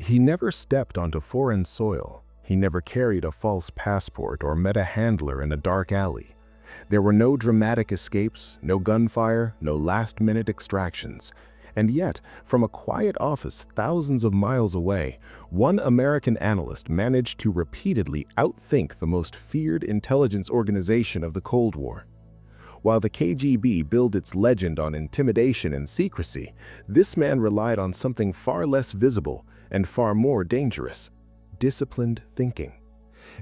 He never stepped onto foreign soil. He never carried a false passport or met a handler in a dark alley. There were no dramatic escapes, no gunfire, no last-minute extractions. And yet, from a quiet office thousands of miles away, one American analyst managed to repeatedly outthink the most feared intelligence organization of the Cold War. While the KGB built its legend on intimidation and secrecy, this man relied on something far less visible and far more dangerous: disciplined thinking.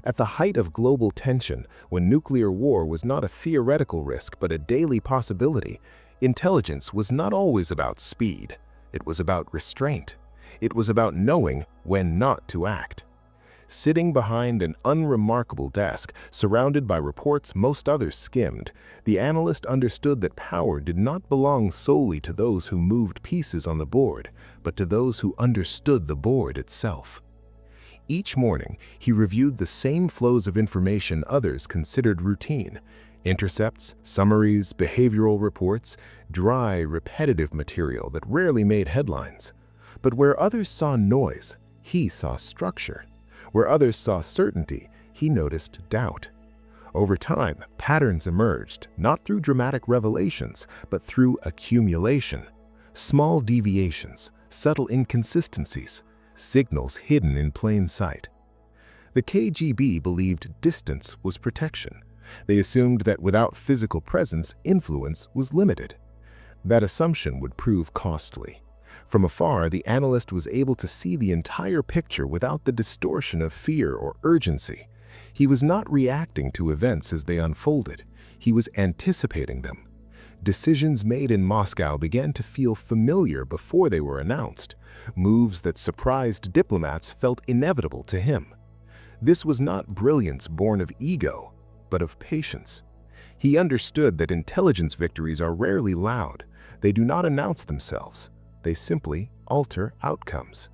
At the height of global tension, when nuclear war was not a theoretical risk but a daily possibility, intelligence was not always about speed. It was about restraint. It was about knowing when not to act. Sitting behind an unremarkable desk, surrounded by reports most others skimmed, the analyst understood that power did not belong solely to those who moved pieces on the board, but to those who understood the board itself. Each morning, he reviewed the same flows of information others considered routine: intercepts, summaries, behavioral reports, dry, repetitive material that rarely made headlines. But where others saw noise, he saw structure. Where others saw certainty, he noticed doubt. Over time, patterns emerged, not through dramatic revelations, but through accumulation. Small deviations, subtle inconsistencies, signals hidden in plain sight. The KGB believed distance was protection. They assumed that without physical presence, influence was limited. That assumption would prove costly. From afar, the analyst was able to see the entire picture without the distortion of fear or urgency. He was not reacting to events as they unfolded. He was anticipating them. Decisions made in Moscow began to feel familiar before they were announced. Moves that surprised diplomats felt inevitable to him. This was not brilliance born of ego, but of patience. He understood that intelligence victories are rarely loud. They do not announce themselves. They simply alter outcomes.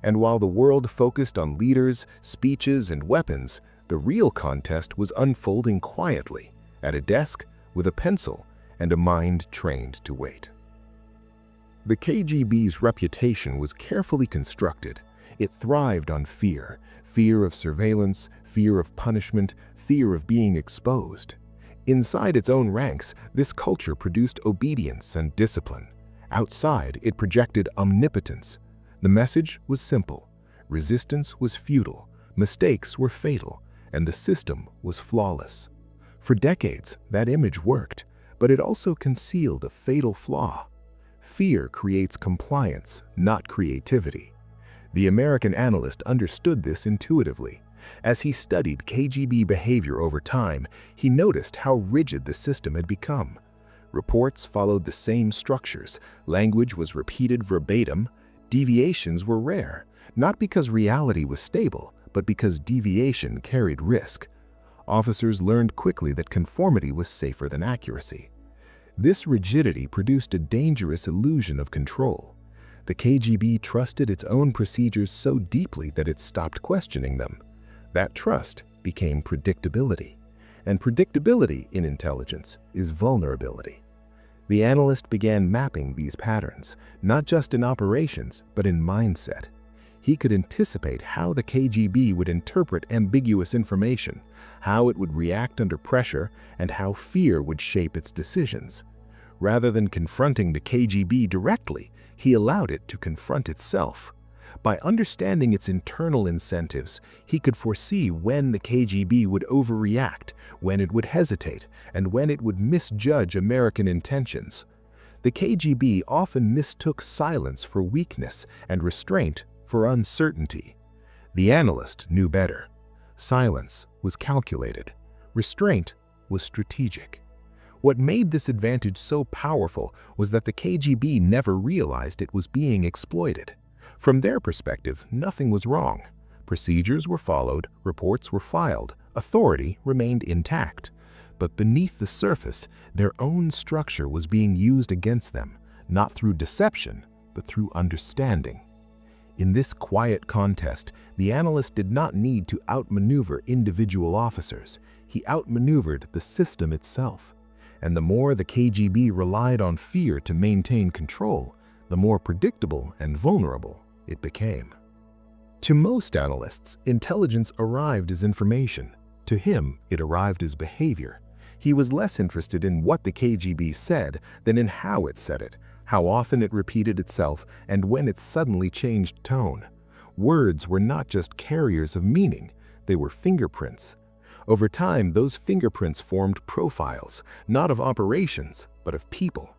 And while the world focused on leaders, speeches, and weapons, the real contest was unfolding quietly, at a desk, with a pencil, and a mind trained to wait. The KGB's reputation was carefully constructed. It thrived on fear: fear of surveillance, fear of punishment, fear of being exposed. Inside its own ranks, this culture produced obedience and discipline. Outside, it projected omnipotence. The message was simple: resistance was futile, mistakes were fatal, and the system was flawless. For decades, that image worked, but it also concealed a fatal flaw. Fear creates compliance, not creativity. The American analyst understood this intuitively. As he studied KGB behavior over time, he noticed how rigid the system had become. Reports followed the same structures, language was repeated verbatim, deviations were rare, not because reality was stable, but because deviation carried risk. Officers learned quickly that conformity was safer than accuracy. This rigidity produced a dangerous illusion of control. The KGB trusted its own procedures so deeply that it stopped questioning them. That trust became predictability. And predictability in intelligence is vulnerability. The analyst began mapping these patterns, not just in operations, but in mindset. He could anticipate how the KGB would interpret ambiguous information, how it would react under pressure, and how fear would shape its decisions. Rather than confronting the KGB directly, he allowed it to confront itself. By understanding its internal incentives, he could foresee when the KGB would overreact, when it would hesitate, and when it would misjudge American intentions. The KGB often mistook silence for weakness and restraint for uncertainty. The analyst knew better. Silence was calculated. Restraint was strategic. What made this advantage so powerful was that the KGB never realized it was being exploited. From their perspective, nothing was wrong. Procedures were followed, reports were filed, authority remained intact. But beneath the surface, their own structure was being used against them, not through deception, but through understanding. In this quiet contest, the analyst did not need to outmaneuver individual officers. He outmaneuvered the system itself. And the more the KGB relied on fear to maintain control, the more predictable and vulnerable it became. To most analysts, intelligence arrived as information. To him, it arrived as behavior. He was less interested in what the KGB said than in how it said it, how often it repeated itself, and when it suddenly changed tone. Words were not just carriers of meaning, they were fingerprints. Over time, those fingerprints formed profiles, not of operations, but of people.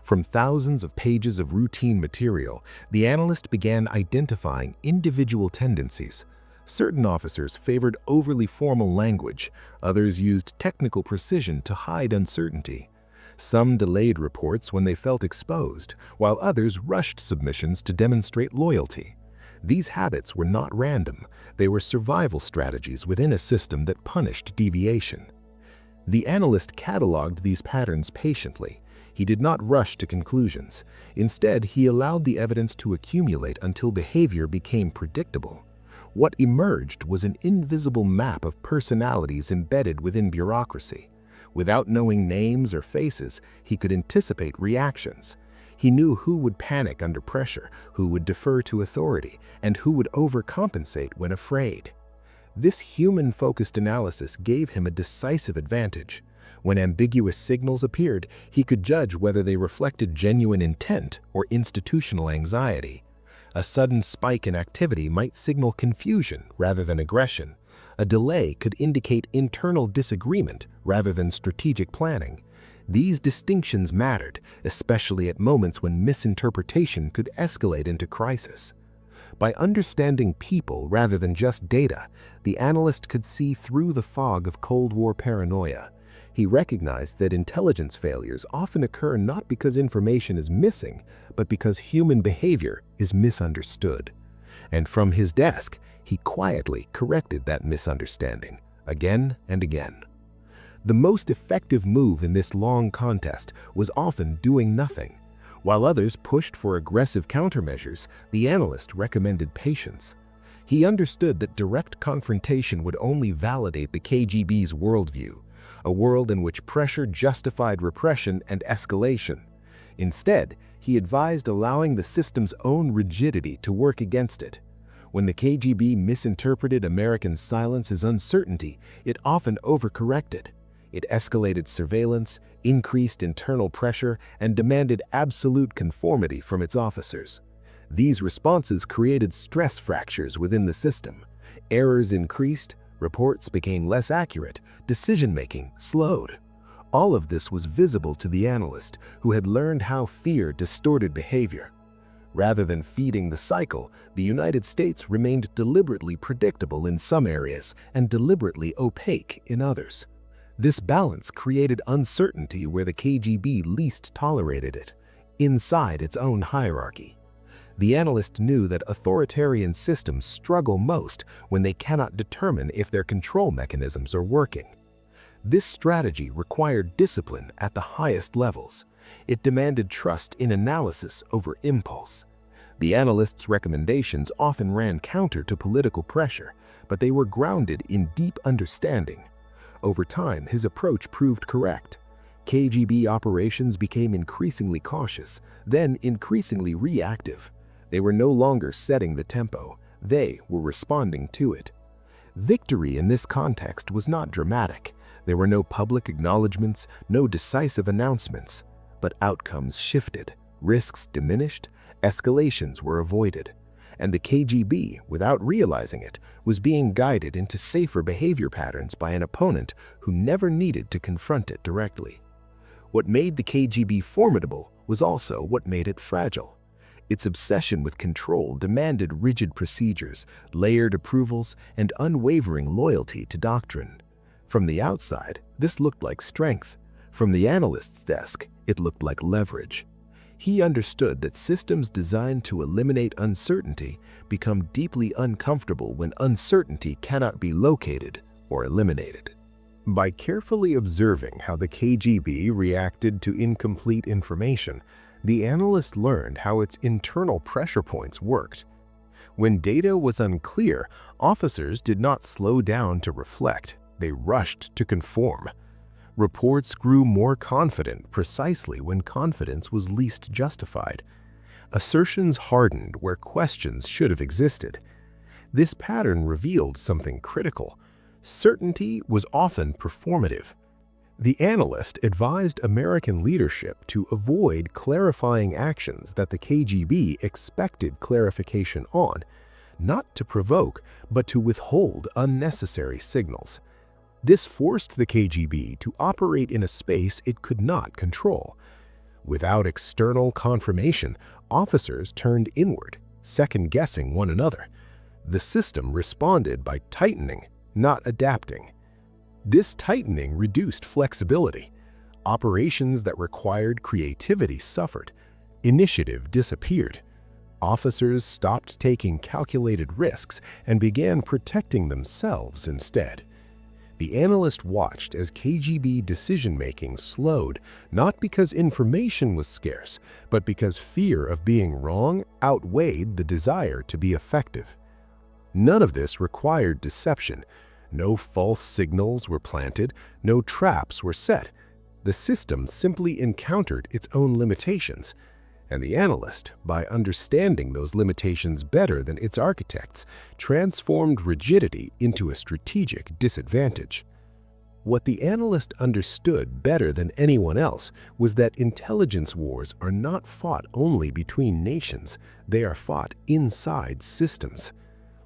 From thousands of pages of routine material, the analyst began identifying individual tendencies. Certain officers favored overly formal language, others used technical precision to hide uncertainty. Some delayed reports when they felt exposed, while others rushed submissions to demonstrate loyalty. These habits were not random, they were survival strategies within a system that punished deviation. The analyst cataloged these patterns patiently. He did not rush to conclusions. Instead, he allowed the evidence to accumulate until behavior became predictable. What emerged was an invisible map of personalities embedded within bureaucracy. Without knowing names or faces, he could anticipate reactions. He knew who would panic under pressure, who would defer to authority, and who would overcompensate when afraid. This human-focused analysis gave him a decisive advantage. When ambiguous signals appeared, he could judge whether they reflected genuine intent or institutional anxiety. A sudden spike in activity might signal confusion rather than aggression. A delay could indicate internal disagreement rather than strategic planning. These distinctions mattered, especially at moments when misinterpretation could escalate into crisis. By understanding people rather than just data, the analyst could see through the fog of Cold War paranoia. He recognized that intelligence failures often occur not because information is missing, but because human behavior is misunderstood. And from his desk, he quietly corrected that misunderstanding, again and again. The most effective move in this long contest was often doing nothing. While others pushed for aggressive countermeasures, the analyst recommended patience. He understood that direct confrontation would only validate the KGB's worldview, a world in which pressure justified repression and escalation. Instead, he advised allowing the system's own rigidity to work against it. When the KGB misinterpreted American silence as uncertainty, it often overcorrected. It escalated surveillance, increased internal pressure, and demanded absolute conformity from its officers. These responses created stress fractures within the system. Errors increased, reports became less accurate, decision-making slowed. All of this was visible to the analyst, who had learned how fear distorted behavior. Rather than feeding the cycle, the United States remained deliberately predictable in some areas and deliberately opaque in others. This balance created uncertainty where the KGB least tolerated it, inside its own hierarchy. The analyst knew that authoritarian systems struggle most when they cannot determine if their control mechanisms are working. This strategy required discipline at the highest levels. It demanded trust in analysis over impulse. The analyst's recommendations often ran counter to political pressure, but they were grounded in deep understanding. Over time, his approach proved correct. KGB operations became increasingly cautious, then increasingly reactive. They were no longer setting the tempo, they were responding to it. Victory in this context was not dramatic. There were no public acknowledgments, no decisive announcements. But outcomes shifted, risks diminished, escalations were avoided. And the KGB, without realizing it, was being guided into safer behavior patterns by an opponent who never needed to confront it directly. What made the KGB formidable was also what made it fragile. Its obsession with control demanded rigid procedures, layered approvals, and unwavering loyalty to doctrine. From the outside, this looked like strength. From the analyst's desk, it looked like leverage. He understood that systems designed to eliminate uncertainty become deeply uncomfortable when uncertainty cannot be located or eliminated. By carefully observing how the KGB reacted to incomplete information, the analyst learned how its internal pressure points worked. When data was unclear, officers did not slow down to reflect, they rushed to conform. Reports grew more confident precisely when confidence was least justified. Assertions hardened where questions should have existed. This pattern revealed something critical. Certainty was often performative. The analyst advised American leadership to avoid clarifying actions that the KGB expected clarification on, not to provoke, but to withhold unnecessary signals. This forced the KGB to operate in a space it could not control. Without external confirmation, officers turned inward, second-guessing one another. The system responded by tightening, not adapting. This tightening reduced flexibility. Operations that required creativity suffered. Initiative disappeared. Officers stopped taking calculated risks and began protecting themselves instead. The analyst watched as KGB decision-making slowed, not because information was scarce, but because fear of being wrong outweighed the desire to be effective. None of this required deception. No false signals were planted, no traps were set. The system simply encountered its own limitations. And the analyst, by understanding those limitations better than its architects, transformed rigidity into a strategic disadvantage. What the analyst understood better than anyone else was that intelligence wars are not fought only between nations, they are fought inside systems.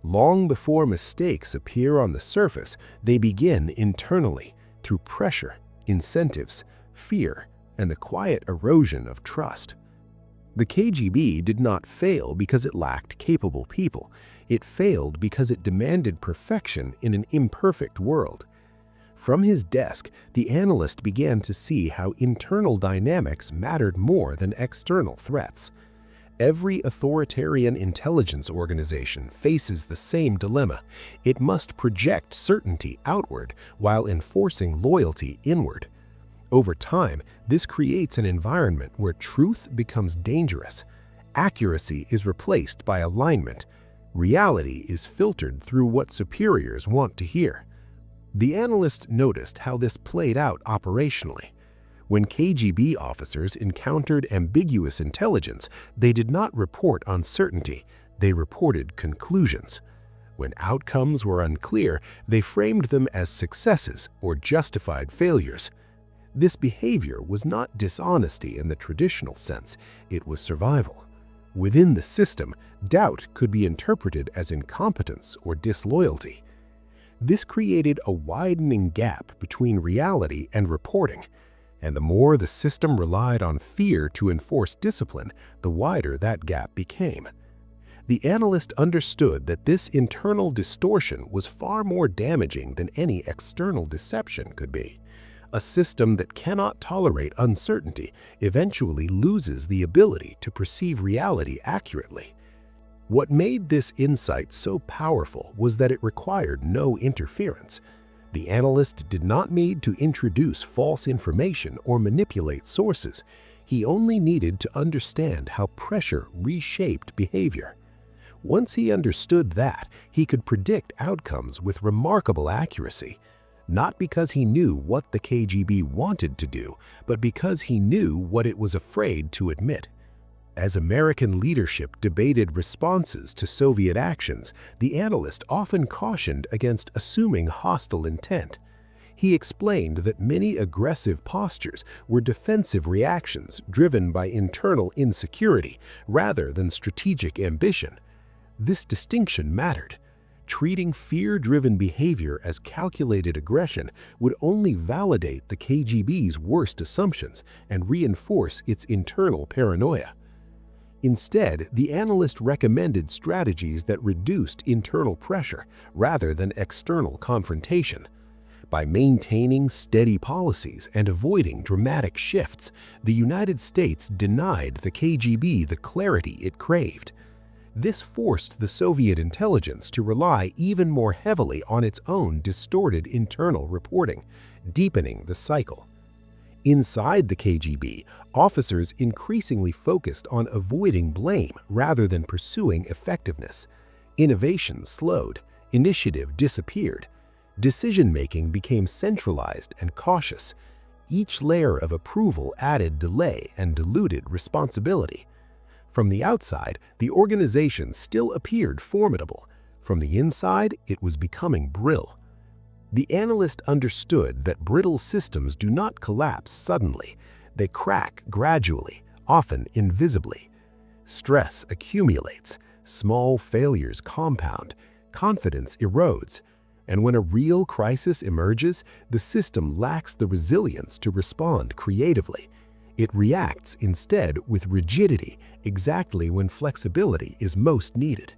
Long before mistakes appear on the surface, they begin internally, through pressure, incentives, fear, and the quiet erosion of trust. The KGB did not fail because it lacked capable people. It failed because it demanded perfection in an imperfect world. From his desk, the analyst began to see how internal dynamics mattered more than external threats. Every authoritarian intelligence organization faces the same dilemma. It must project certainty outward while enforcing loyalty inward. Over time, this creates an environment where truth becomes dangerous. Accuracy is replaced by alignment. Reality is filtered through what superiors want to hear. The analyst noticed how this played out operationally. When KGB officers encountered ambiguous intelligence, they did not report uncertainty, they reported conclusions. When outcomes were unclear, they framed them as successes or justified failures. This behavior was not dishonesty in the traditional sense, it was survival. Within the system, doubt could be interpreted as incompetence or disloyalty. This created a widening gap between reality and reporting, and the more the system relied on fear to enforce discipline, the wider that gap became. The analyst understood that this internal distortion was far more damaging than any external deception could be. A system that cannot tolerate uncertainty eventually loses the ability to perceive reality accurately. What made this insight so powerful was that it required no interference. The analyst did not need to introduce false information or manipulate sources. He only needed to understand how pressure reshaped behavior. Once he understood that, he could predict outcomes with remarkable accuracy. Not because he knew what the KGB wanted to do, but because he knew what it was afraid to admit. As American leadership debated responses to Soviet actions, the analyst often cautioned against assuming hostile intent. He explained that many aggressive postures were defensive reactions driven by internal insecurity rather than strategic ambition. This distinction mattered. Treating fear-driven behavior as calculated aggression would only validate the KGB's worst assumptions and reinforce its internal paranoia. Instead, the analyst recommended strategies that reduced internal pressure rather than external confrontation. By maintaining steady policies and avoiding dramatic shifts, the United States denied the KGB the clarity it craved. This forced the Soviet intelligence to rely even more heavily on its own distorted internal reporting, deepening the cycle. Inside the KGB, officers increasingly focused on avoiding blame rather than pursuing effectiveness. Innovation slowed, initiative disappeared. Decision-making became centralized and cautious. Each layer of approval added delay and diluted responsibility. From the outside, the organization still appeared formidable. From the inside, it was becoming brittle. The analyst understood that brittle systems do not collapse suddenly. They crack gradually, often invisibly. Stress accumulates, small failures compound, confidence erodes, and when a real crisis emerges, the system lacks the resilience to respond creatively. It reacts instead with rigidity, exactly when flexibility is most needed.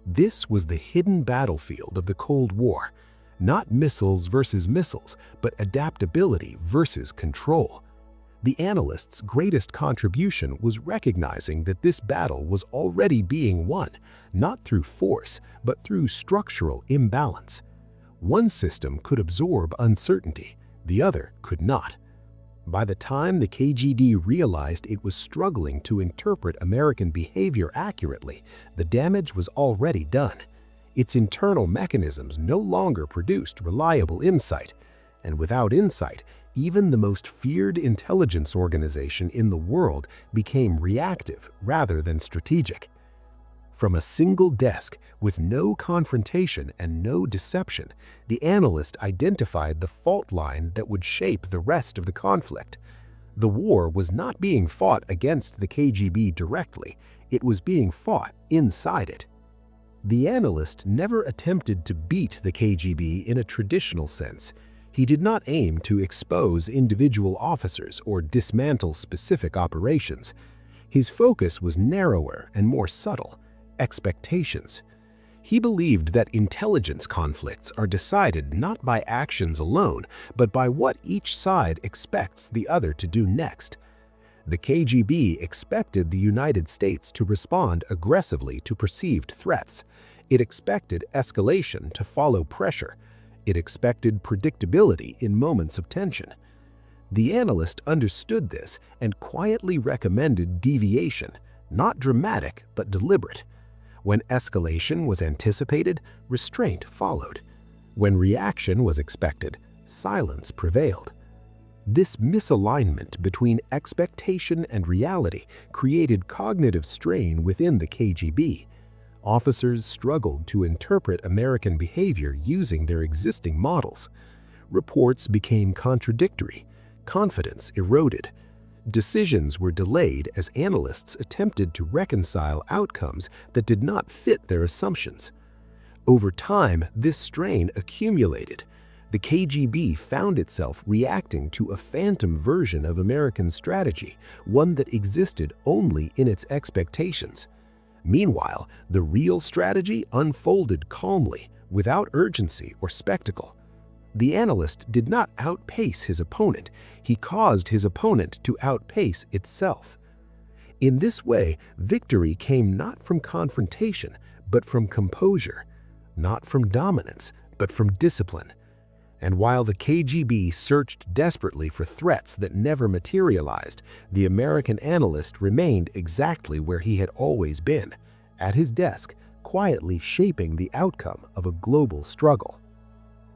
This was the hidden battlefield of the Cold War, not missiles versus missiles, but adaptability versus control. The analyst's greatest contribution was recognizing that this battle was already being won, not through force, but through structural imbalance. One system could absorb uncertainty, the other could not. By the time the KGB realized it was struggling to interpret American behavior accurately, the damage was already done. Its internal mechanisms no longer produced reliable insight, and without insight, even the most feared intelligence organization in the world became reactive rather than strategic. From a single desk, with no confrontation and no deception, the analyst identified the fault line that would shape the rest of the conflict. The war was not being fought against the KGB directly, it was being fought inside it. The analyst never attempted to beat the KGB in a traditional sense. He did not aim to expose individual officers or dismantle specific operations. His focus was narrower and more subtle: expectations. He believed that intelligence conflicts are decided not by actions alone, but by what each side expects the other to do next. The KGB expected the United States to respond aggressively to perceived threats. It expected escalation to follow pressure. It expected predictability in moments of tension. The analyst understood this and quietly recommended deviation, not dramatic but deliberate. When escalation was anticipated, restraint followed. When reaction was expected, silence prevailed. This misalignment between expectation and reality created cognitive strain within the KGB. Officers struggled to interpret American behavior using their existing models. Reports became contradictory. Confidence eroded. Decisions were delayed as analysts attempted to reconcile outcomes that did not fit their assumptions. Over time, this strain accumulated. The KGB found itself reacting to a phantom version of American strategy, one that existed only in its expectations. Meanwhile, the real strategy unfolded calmly, without urgency or spectacle. The analyst did not outpace his opponent, he caused his opponent to outpace itself. In this way, victory came not from confrontation, but from composure, not from dominance, but from discipline. And while the KGB searched desperately for threats that never materialized, the American analyst remained exactly where he had always been, at his desk, quietly shaping the outcome of a global struggle.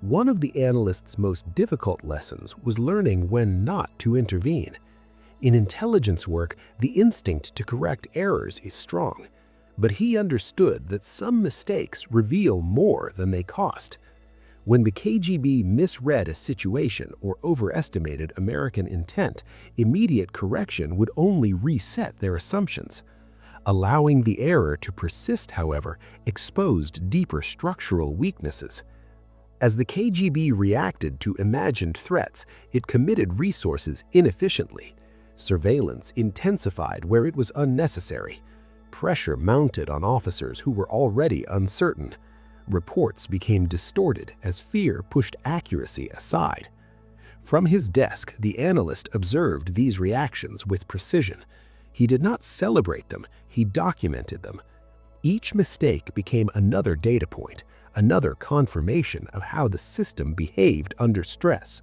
One of the analyst's most difficult lessons was learning when not to intervene. In intelligence work, the instinct to correct errors is strong, but he understood that some mistakes reveal more than they cost. When the KGB misread a situation or overestimated American intent, immediate correction would only reset their assumptions. Allowing the error to persist, however, exposed deeper structural weaknesses. As the KGB reacted to imagined threats, it committed resources inefficiently. Surveillance intensified where it was unnecessary. Pressure mounted on officers who were already uncertain. Reports became distorted as fear pushed accuracy aside. From his desk, the analyst observed these reactions with precision. He did not celebrate them, he documented them. Each mistake became another data point, another confirmation of how the system behaved under stress.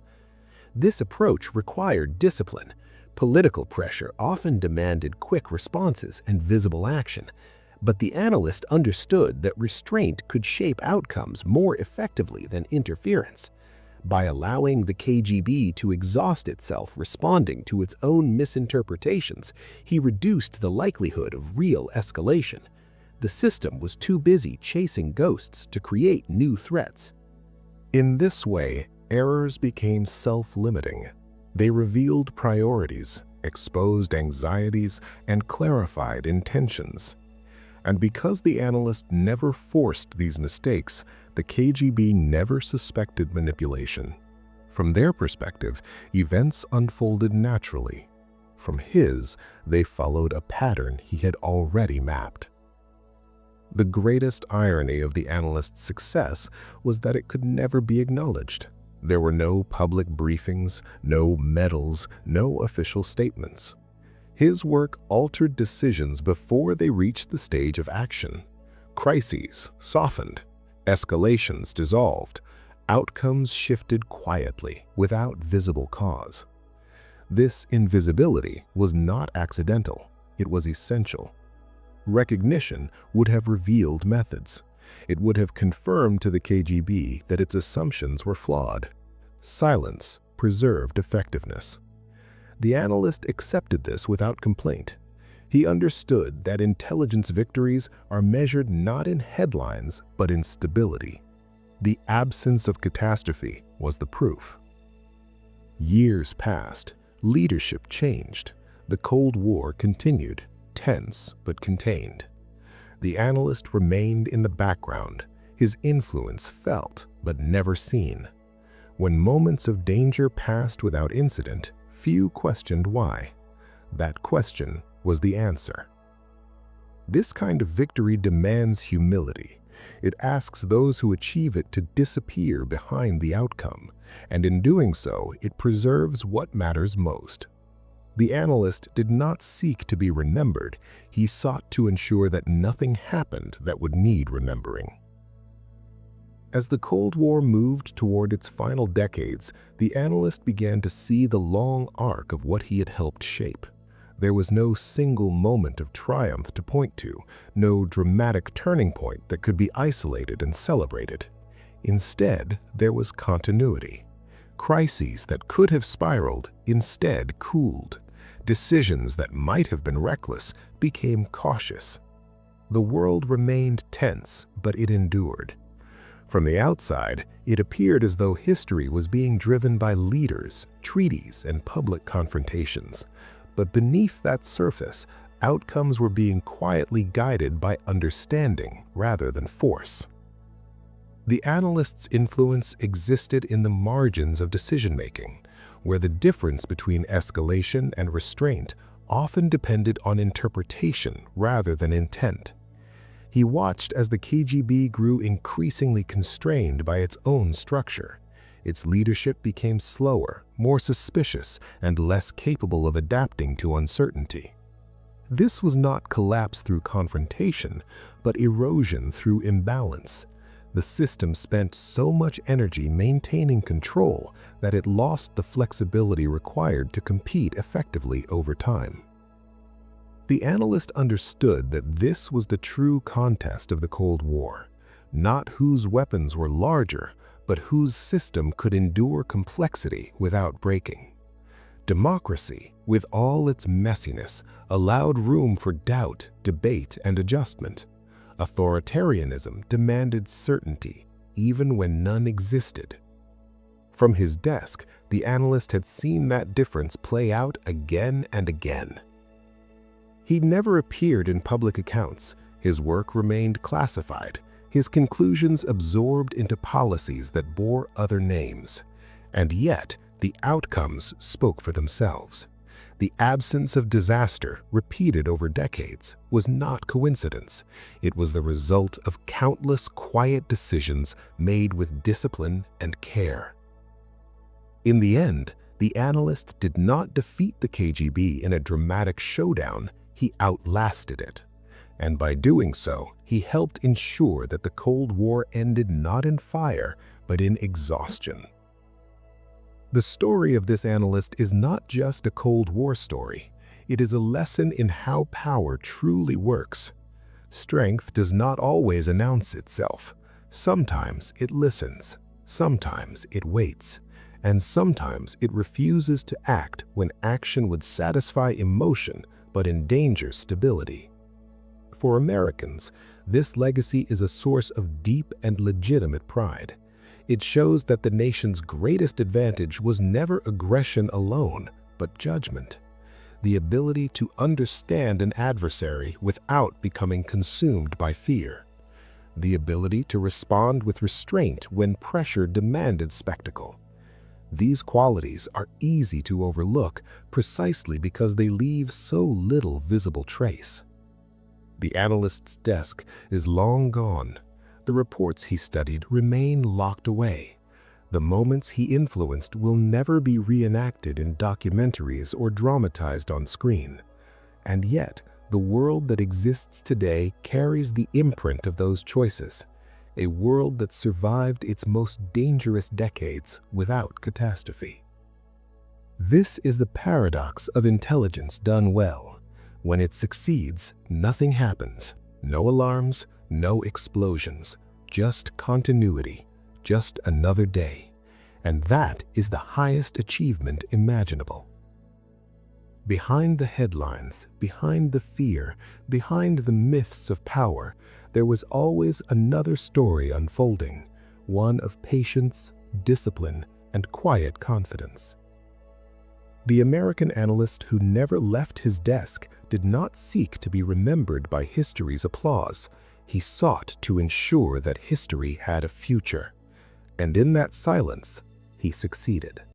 This approach required discipline. Political pressure often demanded quick responses and visible action. But the analyst understood that restraint could shape outcomes more effectively than interference. By allowing the KGB to exhaust itself responding to its own misinterpretations, he reduced the likelihood of real escalation. The system was too busy chasing ghosts to create new threats. In this way, errors became self-limiting. They revealed priorities, exposed anxieties, and clarified intentions. And because the analyst never forced these mistakes, the KGB never suspected manipulation. From their perspective, events unfolded naturally. From his, they followed a pattern he had already mapped. The greatest irony of the analyst's success was that it could never be acknowledged. There were no public briefings, no medals, no official statements. His work altered decisions before they reached the stage of action. Crises softened, escalations dissolved, outcomes shifted quietly without visible cause. This invisibility was not accidental, it was essential. Recognition would have revealed methods. It would have confirmed to the KGB that its assumptions were flawed. Silence preserved effectiveness. The analyst accepted this without complaint. He understood that intelligence victories are measured not in headlines, but in stability. The absence of catastrophe was the proof. Years passed, leadership changed. The Cold War continued, tense but contained. The analyst remained in the background, his influence felt but never seen. When moments of danger passed without incident, few questioned why. That question was the answer. This kind of victory demands humility. It asks those who achieve it to disappear behind the outcome, and in doing so, it preserves what matters most. The analyst did not seek to be remembered. He sought to ensure that nothing happened that would need remembering. As the Cold War moved toward its final decades, the analyst began to see the long arc of what he had helped shape. There was no single moment of triumph to point to, no dramatic turning point that could be isolated and celebrated. Instead, there was continuity. Crises that could have spiraled instead cooled. Decisions that might have been reckless became cautious. The world remained tense, but it endured. From the outside, it appeared as though history was being driven by leaders, treaties, and public confrontations. But beneath that surface, outcomes were being quietly guided by understanding rather than force. The analyst's influence existed in the margins of decision-making, where the difference between escalation and restraint often depended on interpretation rather than intent. He watched as the KGB grew increasingly constrained by its own structure. Its leadership became slower, more suspicious, and less capable of adapting to uncertainty. This was not collapse through confrontation, but erosion through imbalance. The system spent so much energy maintaining control that it lost the flexibility required to compete effectively over time. The analyst understood that this was the true contest of the Cold War, not whose weapons were larger, but whose system could endure complexity without breaking. Democracy, with all its messiness, allowed room for doubt, debate, and adjustment. Authoritarianism demanded certainty, even when none existed. From his desk, the analyst had seen that difference play out again and again. He never appeared in public accounts. His work remained classified, his conclusions absorbed into policies that bore other names. And yet, the outcomes spoke for themselves. The absence of disaster, repeated over decades, was not coincidence. It was the result of countless quiet decisions made with discipline and care. In the end, the analyst did not defeat the KGB in a dramatic showdown. He outlasted it. And by doing so, he helped ensure that the Cold War ended not in fire, but in exhaustion. The story of this analyst is not just a Cold War story. It is a lesson in how power truly works. Strength does not always announce itself. Sometimes it listens, sometimes it waits, and sometimes it refuses to act when action would satisfy emotion but endanger stability. For Americans, this legacy is a source of deep and legitimate pride. It shows that the nation's greatest advantage was never aggression alone, but judgment. The ability to understand an adversary without becoming consumed by fear. The ability to respond with restraint when pressure demanded spectacle. These qualities are easy to overlook precisely because they leave so little visible trace. The analyst's desk is long gone. The reports he studied remain locked away. The moments he influenced will never be reenacted in documentaries or dramatized on screen. And yet, the world that exists today carries the imprint of those choices, a world that survived its most dangerous decades without catastrophe. This is the paradox of intelligence done well. When it succeeds, nothing happens. No alarms, no explosions, just continuity, just another day. And that is the highest achievement imaginable. Behind the headlines, behind the fear, behind the myths of power, there was always another story unfolding, one of patience, discipline, and quiet confidence. The American analyst who never left his desk did not seek to be remembered by history's applause. He sought to ensure that history had a future. And in that silence, he succeeded.